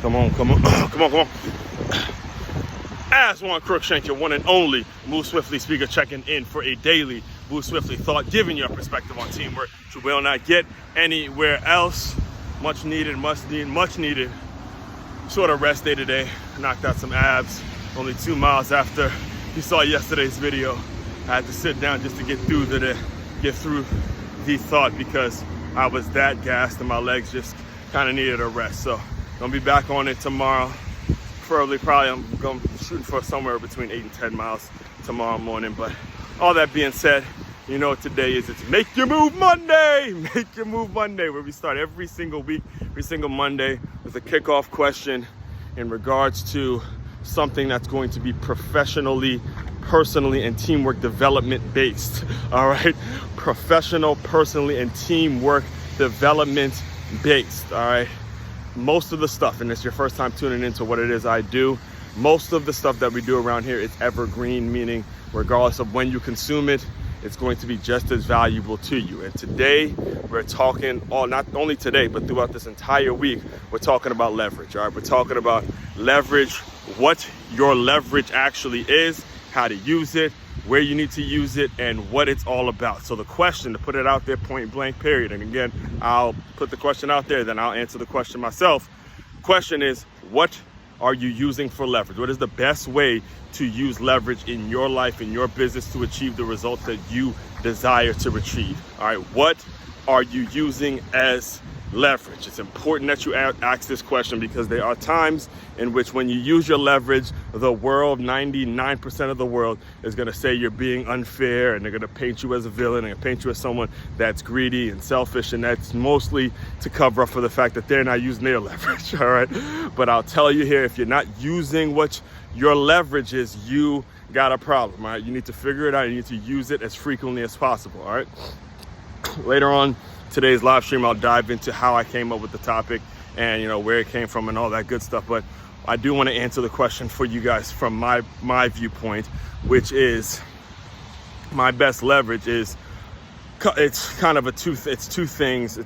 Come on, come on, come on, come on. As Juan Crookshank, your one and only Move Swiftly speaker, checking in for a daily Move Swiftly thought, giving you a perspective on teamwork you will not get anywhere else. Much needed sort of rest day today. Knocked out some abs only 2 miles after you saw yesterday's video. I had to sit down just to get through the thought because I was that gassed and my legs just kind of needed a rest. So gonna be back on it tomorrow. Probably I'm going shooting for somewhere between 8 and 10 miles tomorrow morning. But all that being said, you know what today is. It's Make Your Move Monday. Make Your Move Monday, where we start every single week, every single Monday with a kickoff question in regards to something that's going to be professionally, personally, and teamwork development based. All right, professional, personally, and teamwork development based. All right. Most of the stuff, and it's your first time tuning into what it is I do, most of the stuff that we do around here is evergreen, meaning regardless of when you consume it, it's going to be just as valuable to you. And today we're talking, not only today, but throughout this entire week, we're talking about leverage. All right, we're talking about leverage, what your leverage actually is, how to use it, where you need to use it, and what it's all about. So the question, to put it out there point blank period, and again, I'll put the question out there, then I'll answer the question myself. Question is, what are you using for leverage? What is the best way to use leverage in your life, in your business, to achieve the results that you desire to achieve? All right, what are you using as leverage? It's important that you ask this question because there are times in which when you use your leverage, the world, 99% of the world, is going to say you're being unfair, and they're going to paint you as a villain and paint you as someone that's greedy and selfish, and that's mostly to cover up for the fact that they're not using their leverage. All right, but I'll tell you here, if you're not using what your leverage is, you got a problem. All right, you need to figure it out. You need to use it as frequently as possible. All right, later on today's live stream, I'll dive into how I came up with the topic and, you know, where it came from and all that good stuff. But I do want to answer the question for you guys from my viewpoint, which is my best leverage is, it's kind of two things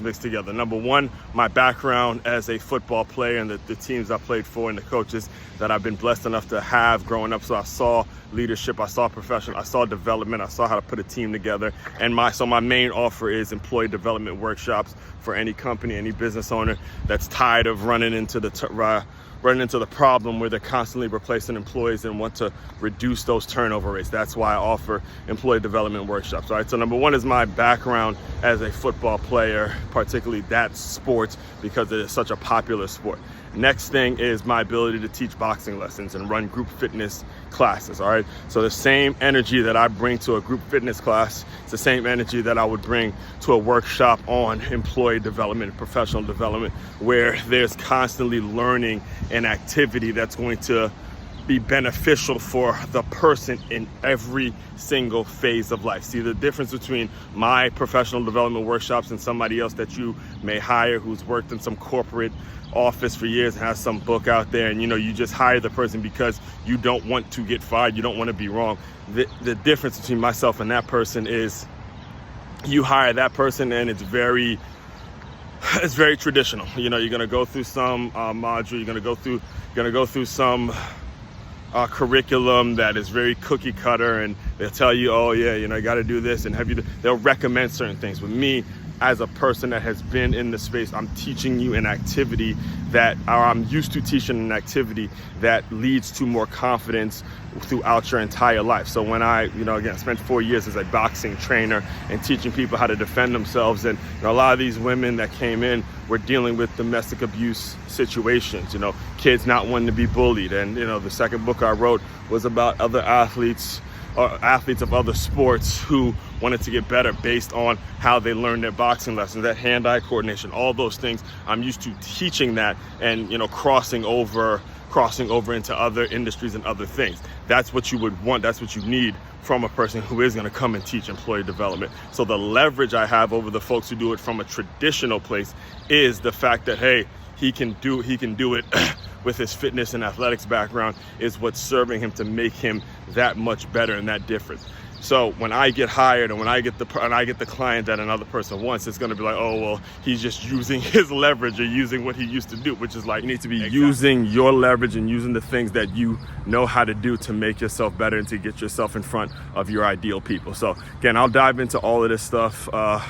mixed together. Number one, my background as a football player and the teams I played for and the coaches that I've been blessed enough to have growing up. So I saw leadership, I saw professional, I saw development, I saw how to put a team together. And my main offer is employee development workshops for any company, any business owner that's tired of running into the problem where they're constantly replacing employees and want to reduce those turnover rates. That's why I offer employee development workshops. All right, so number one is my background as a football player, particularly that sport, because it is such a popular sport. Next thing is my ability to teach boxing lessons and run group fitness classes. All right, so the same energy that I bring to a group fitness class, it's the same energy that I would bring to a workshop on employee development and professional development, where there's constantly learning and activity that's going to be beneficial for the person in every single phase of life. See, the difference between my professional development workshops and somebody else that you may hire who's worked in some corporate office for years and has some book out there, and you just hire the person because you don't want to get fired, you don't want to be wrong. The difference between myself and that person is you hire that person and it's very traditional. You're going to go through some module, you're going to go through some curriculum that is very cookie cutter, and they'll tell you, oh yeah, you got to do this, and they'll recommend certain things. With me, as a person that has been in the space, I'm teaching you an activity I'm used to teaching an activity that leads to more confidence throughout your entire life. So when I, again, spent 4 years as a boxing trainer and teaching people how to defend themselves, and a lot of these women that came in were dealing with domestic abuse situations, kids not wanting to be bullied. And, the second book I wrote was about other athletes of other sports who wanted to get better based on how they learned their boxing lessons, that hand-eye coordination, all those things. I'm used to teaching that and, crossing over into other industries and other things. That's what you would want. That's what you need from a person who is going to come and teach employee development. So the leverage I have over the folks who do it from a traditional place is the fact that, hey, he can do it with his fitness and athletics background, is what's serving him to make him that much better and that different. So when I get hired and when I get the client that another person wants, it's going to be like, oh, well, he's just using his leverage or using what he used to do, which is like, you need to be using your leverage and using the things that you know how to do to make yourself better and to get yourself in front of your ideal people. So again, I'll dive into all of this stuff in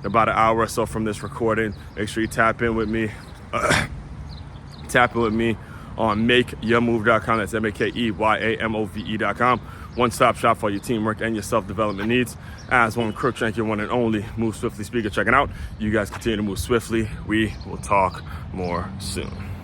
about an hour or so from this recording. Make sure you tap in with me. On makeyourmove.com. That's MAKEYAMOVE.com. One-stop shop for your teamwork and your self-development needs. As one Crookshank, your one and only Move Swiftly speaker checking out. You guys continue to move swiftly. We will talk more soon.